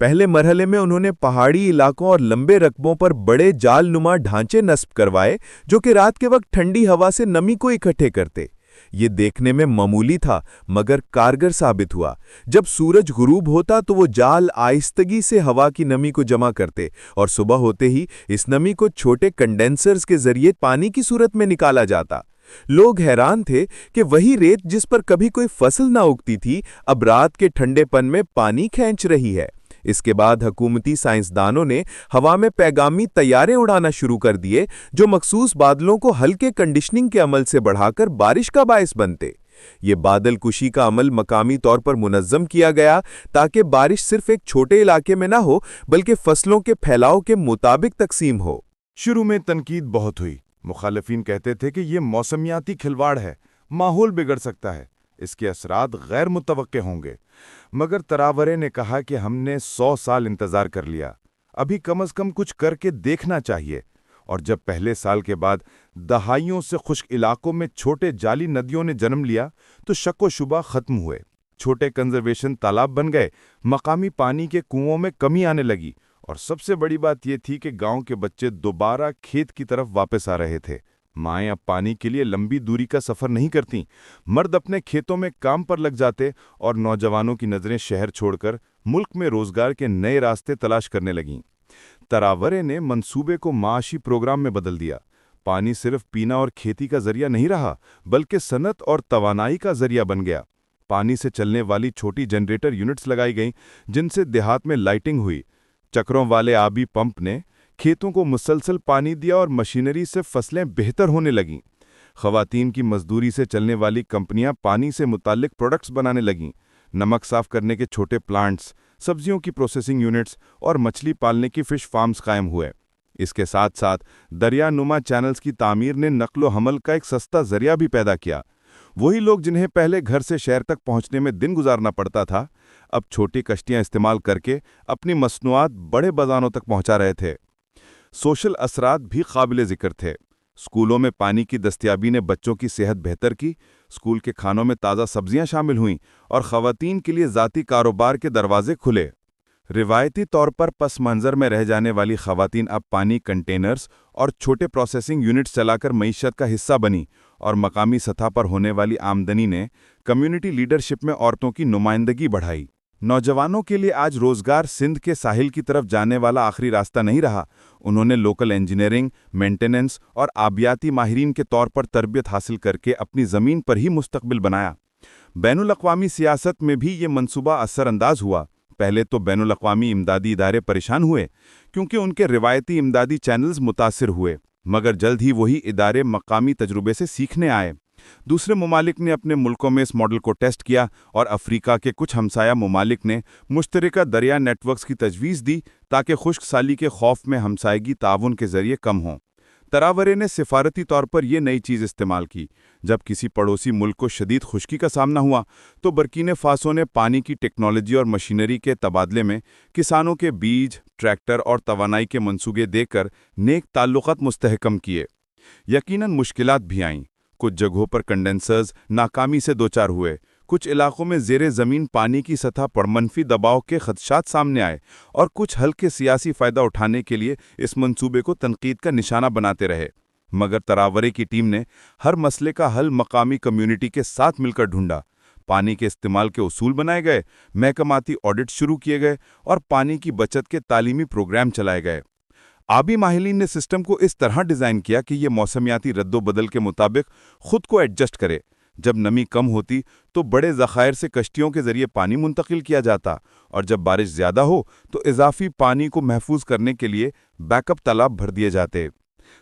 پہلے مرحلے میں انہوں نے پہاڑی علاقوں اور لمبے رقبوں پر بڑے جال نما ڈھانچے نصب کروائے جو کہ رات کے وقت ٹھنڈی ہوا سے نمی کو اکٹھے کرتے۔ یہ دیکھنے میں معمولی تھا مگر کارگر ثابت ہوا۔ جب سورج غروب ہوتا تو وہ جال آہستگی سے ہوا کی نمی کو جمع کرتے اور صبح ہوتے ہی اس نمی کو چھوٹے کنڈینسرز کے ذریعے پانی کی صورت میں نکالا جاتا۔ لوگ حیران تھے کہ وہی ریت جس پر کبھی کوئی فصل نہ اگتی تھی اب رات کے ٹھنڈے پن میں پانی کھینچ رہی ہے۔ اس کے بعد حکومتی سائنسدانوں نے ہوا میں پیغامی طیارے اڑانا شروع کر دیے جو مخصوص بادلوں کو ہلکے کنڈیشننگ کے عمل سے بڑھا کر بارش کا باعث بنتے۔ یہ بادل کشی کا عمل مقامی طور پر منظم کیا گیا تاکہ بارش صرف ایک چھوٹے علاقے میں نہ ہو بلکہ فصلوں کے پھیلاؤ کے مطابق تقسیم ہو۔ شروع میں تنقید بہت ہوئی۔ مخالفین کہتے تھے کہ یہ موسمیاتی کھلواڑ ہے، ماحول بگڑ سکتا ہے، اس کے اثرات غیر متوقع ہوں گے۔ مگر تراورے نے کہا کہ ہم نے 100 سال انتظار کر لیا، ابھی کم از کم کچھ کر کے دیکھنا چاہیے۔ اور جب پہلے سال کے بعد دہائیوں سے خشک علاقوں میں چھوٹے جعلی ندیوں نے جنم لیا تو شک و شبہ ختم ہوئے۔ چھوٹے کنزرویشن تالاب بن گئے، مقامی پانی کے کنوؤں میں کمی آنے لگی، اور سب سے بڑی بات یہ تھی کہ گاؤں کے بچے دوبارہ کھیت کی طرف واپس آ رہے تھے۔ مائیں اب پانی کے لیے لمبی دوری کا سفر نہیں کرتیں، مرد اپنے کھیتوں میں کام پر لگ جاتے اور نوجوانوں کی نظریں شہر چھوڑ کر ملک میں روزگار کے نئے راستے تلاش کرنے لگیں۔ تراورے نے منصوبے کو معاشی پروگرام میں بدل دیا۔ پانی صرف پینا اور کھیتی کا ذریعہ نہیں رہا بلکہ صنعت اور توانائی کا ذریعہ بن گیا۔ پانی سے چلنے والی چھوٹی جنریٹر یونٹس لگائی گئیں جن سے دیہات میں لائٹنگ ہوئی۔ چکروں والے آبی پمپ نے کھیتوں کو مسلسل پانی دیا اور مشینری سے فصلیں بہتر ہونے لگیں۔ خواتین کی مزدوری سے چلنے والی کمپنیاں پانی سے متعلق پروڈکٹس بنانے لگیں۔ نمک صاف کرنے کے چھوٹے پلانٹس، سبزیوں کی پروسیسنگ یونٹس اور مچھلی پالنے کی فش فارمز قائم ہوئے۔ اس کے ساتھ ساتھ دریا نما چینلز کی تعمیر نے نقل و حمل کا ایک سستا ذریعہ بھی پیدا کیا۔ وہی لوگ جنہیں پہلے گھر سے شہر تک پہنچنے میں دن گزارنا پڑتا تھا اب چھوٹی کشتیاں استعمال کر کے اپنی مصنوعات بڑے بازاروں تک پہنچا رہے تھے۔ سوشل اثرات بھی قابل ذکر تھے۔ اسکولوں میں پانی کی دستیابی نے بچوں کی صحت بہتر کی، اسکول کے کھانوں میں تازہ سبزیاں شامل ہوئیں اور خواتین کے لیے ذاتی کاروبار کے دروازے کھلے۔ روایتی طور پر پس منظر میں رہ جانے والی خواتین اب پانی کنٹینرز اور چھوٹے پروسیسنگ یونٹس چلا کر معیشت کا حصہ بنی، اور مقامی سطح پر ہونے والی آمدنی نے کمیونٹی لیڈرشپ میں عورتوں کی نمائندگی بڑھائی۔ نوجوانوں کے لیے آج روزگار سندھ کے ساحل کی طرف جانے والا آخری راستہ نہیں رہا۔ انہوں نے لوکل انجینئرنگ، مینٹیننس اور آبیاتی ماہرین کے طور پر تربیت حاصل کر کے اپنی زمین پر ہی مستقبل بنایا۔ بین الاقوامی سیاست میں بھی یہ منصوبہ اثر انداز ہوا۔ پہلے تو بین الاقوامی امدادی ادارے پریشان ہوئے کیونکہ ان کے روایتی امدادی چینلز متاثر ہوئے، مگر جلد ہی وہی ادارے مقامی تجربے سے سیکھنے آئے۔ دوسرے ممالک نے اپنے ملکوں میں اس ماڈل کو ٹیسٹ کیا اور افریقہ کے کچھ ہمسایہ ممالک نے مشترکہ دریا نیٹ ورکس کی تجویز دی تاکہ خشک سالی کے خوف میں ہمسائیگی تعاون کے ذریعے کم ہوں۔ تراورے نے سفارتی طور پر یہ نئی چیز استعمال کی۔ جب کسی پڑوسی ملک کو شدید خشکی کا سامنا ہوا تو برکینا فاسو نے پانی کی ٹیکنالوجی اور مشینری کے تبادلے میں کسانوں کے بیج، ٹریکٹر اور توانائی کے منصوبے دے کر نیک تعلقات مستحکم کیے۔ یقیناً مشکلات بھی آئیں۔ کچھ جگہوں پر کنڈینسرز ناکامی سے دوچار ہوئے، کچھ علاقوں میں زیر زمین پانی کی سطح پر منفی دباؤ کے خدشات سامنے آئے، اور کچھ ہلکے سیاسی فائدہ اٹھانے کے لیے اس منصوبے کو تنقید کا نشانہ بناتے رہے۔ مگر تراورے کی ٹیم نے ہر مسئلے کا حل مقامی کمیونٹی کے ساتھ مل کر ڈھونڈا۔ پانی کے استعمال کے اصول بنائے گئے، محکماتی آڈٹ شروع کیے گئے اور پانی کی بچت کے تعلیمی پروگرام چلائے گئے۔ آبی ماہرین نے سسٹم کو اس طرح ڈیزائن کیا کہ یہ موسمیاتی رد و بدل کے مطابق خود کو ایڈجسٹ کرے۔ جب نمی کم ہوتی تو بڑے ذخائر سے کشتیوں کے ذریعے پانی منتقل کیا جاتا، اور جب بارش زیادہ ہو تو اضافی پانی کو محفوظ کرنے کے لیے بیک اپ تالاب بھر دیے جاتے۔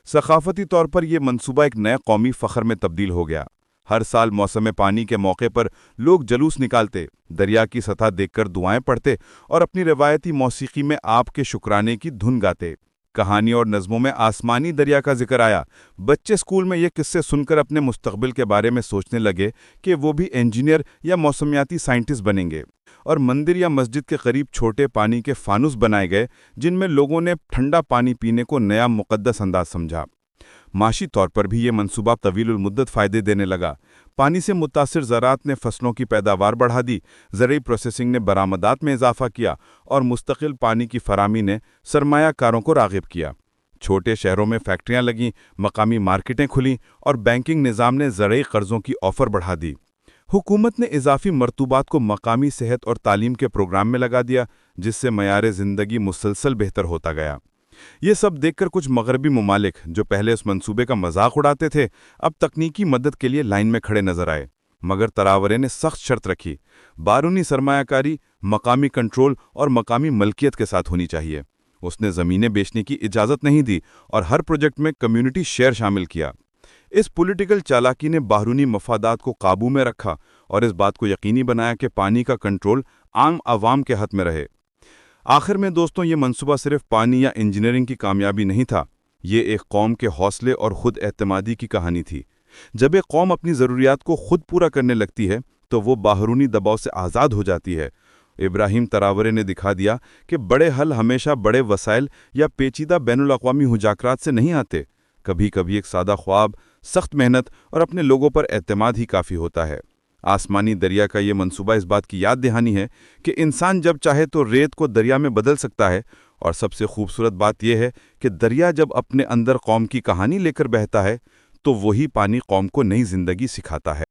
ثقافتی طور پر یہ منصوبہ ایک نئے قومی فخر میں تبدیل ہو گیا۔ ہر سال موسم پانی کے موقع پر لوگ جلوس نکالتے، دریا کی سطح دیکھ کر دعائیں پڑھتے اور اپنی روایتی موسیقی میں آپ کے شکرانے کی دھن گاتے۔ کہانی اور نظموں میں آسمانی دریا کا ذکر آیا۔ بچے اسکول میں یہ قصے سن کر اپنے مستقبل کے بارے میں سوچنے لگے کہ وہ بھی انجینئر یا موسمیاتی سائنٹسٹ بنیں گے، اور مندر یا مسجد کے قریب چھوٹے پانی کے فانوس بنائے گئے جن میں لوگوں نے ٹھنڈا پانی پینے کو نیا مقدس انداز سمجھا۔ معاشی طور پر بھی یہ منصوبہ طویل المدت فائدے دینے لگا۔ پانی سے متاثر زراعت نے فصلوں کی پیداوار بڑھا دی، زرعی پروسیسنگ نے برآمدات میں اضافہ کیا، اور مستقل پانی کی فراہمی نے سرمایہ کاروں کو راغب کیا۔ چھوٹے شہروں میں فیکٹریاں لگیں، مقامی مارکیٹیں کھلیں، اور بینکنگ نظام نے زرعی قرضوں کی آفر بڑھا دی۔ حکومت نے اضافی مرتوبات کو مقامی صحت اور تعلیم کے پروگرام میں لگا دیا، جس سے معیار زندگی مسلسل بہتر ہوتا گیا۔ یہ سب دیکھ کر کچھ مغربی ممالک جو پہلے اس منصوبے کا مذاق اڑاتے تھے، اب تکنیکی مدد کے لیے لائن میں کھڑے نظر آئے۔ مگر تراورے نے سخت شرط رکھی: بیرونی سرمایہ کاری مقامی کنٹرول اور مقامی ملکیت کے ساتھ ہونی چاہیے۔ اس نے زمینیں بیچنے کی اجازت نہیں دی اور ہر پروجیکٹ میں کمیونٹی شیئر شامل کیا۔ اس پولیٹیکل چالاکی نے بیرونی مفادات کو قابو میں رکھا اور اس بات کو یقینی بنایا کہ پانی کا کنٹرول عام عوام کے ہاتھ میں رہے۔ آخر میں دوستوں، یہ منصوبہ صرف پانی یا انجینئرنگ کی کامیابی نہیں تھا، یہ ایک قوم کے حوصلے اور خود اعتمادی کی کہانی تھی۔ جب ایک قوم اپنی ضروریات کو خود پورا کرنے لگتی ہے تو وہ بیرونی دباؤ سے آزاد ہو جاتی ہے۔ ابراہیم تراورے نے دکھا دیا کہ بڑے حل ہمیشہ بڑے وسائل یا پیچیدہ بین الاقوامی مذاکرات سے نہیں آتے۔ کبھی کبھی ایک سادہ خواب، سخت محنت اور اپنے لوگوں پر اعتماد ہی کافی ہوتا ہے۔ آسمانی دریا کا یہ منصوبہ اس بات کی یاد دہانی ہے کہ انسان جب چاہے تو ریت کو دریا میں بدل سکتا ہے، اور سب سے خوبصورت بات یہ ہے کہ دریا جب اپنے اندر قوم کی کہانی لے کر بہتا ہے تو وہی پانی قوم کو نئی زندگی سکھاتا ہے۔